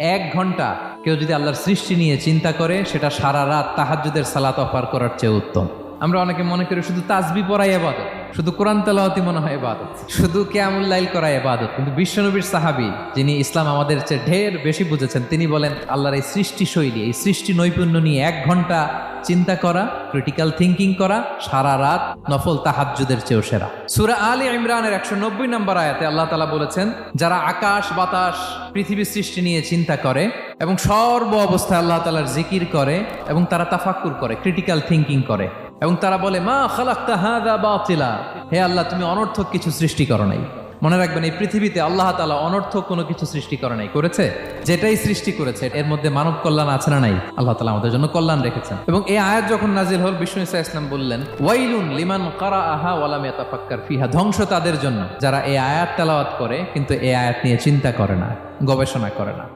1 ঘন্টা কেউ যদি আল্লাহর সৃষ্টি নিয়ে চিন্তা করে, সেটা সারা রাত তাহাজ্জুদের সালাত অফার করার চেয়ে উত্তম। আমরা অনেকে মনে করি শুধু তাসবিহ পড়াই ইবাদত, শুধু কোরআন তেলাওয়াতই মনে হয় ইবাদত, শুধু কিয়ামুল লাইল করা ইবাদত। কিন্তু বিশ্বনবীর সাহাবী, যিনি ইসলাম আমাদের চেয়ে ঢের বেশি বুঝেছেন, তিনি বলেন আল্লাহর এই সৃষ্টি শৈলী, এই সৃষ্টি নৈপুণ্য নিয়ে 1 ঘন্টা চিন্তা করা, ক্রিটিক্যাল থিঙ্কিং করা, সারা রাত নফল তাহাজ্জুদের চেয়েও সেরা। সূরা আলে ইমরানের 190 নম্বর আয়াতে আল্লাহ তাআলা বলেছেন, যারা আকাশ বাতাস পৃথিবী সৃষ্টি নিয়ে চিন্তা করে এবং সর্ব অবস্থায় আল্লাহ তাআলার জিকির করে এবং তারা তাফাক্কুর করে, ক্রিটিক্যাল থিঙ্কিং করে এবং তারা বলে মা খালাকতা হাযা বাতিলা, হে আল্লাহ তুমি অনর্থক কিছু সৃষ্টি করো নাই। মনে রাখবেন, এই পৃথিবীতে আল্লাহ তাআলা অনর্থক কোনো কিছু সৃষ্টি করে নাই, করেছে যেটাই সৃষ্টি করেছে এর মধ্যে মানব কল্যাণ আছে না নাই? আল্লাহ তাআলা আমাদের জন্য কল্যাণ রেখেছেন। এবং এই আয়াত যখন নাজিল হল, বিষ্ণু ইসা ইসলাম বললেন, ওয়াইলুন লিমান কারাআহা ওয়া লাম ইয়াতাফাক্কার ফিহা, ধ্বংস তাদের জন্য যারা এই আয়াত তেলাওয়াত করে কিন্তু এই আয়াত নিয়ে চিন্তা করে না, গবেষণা করে না।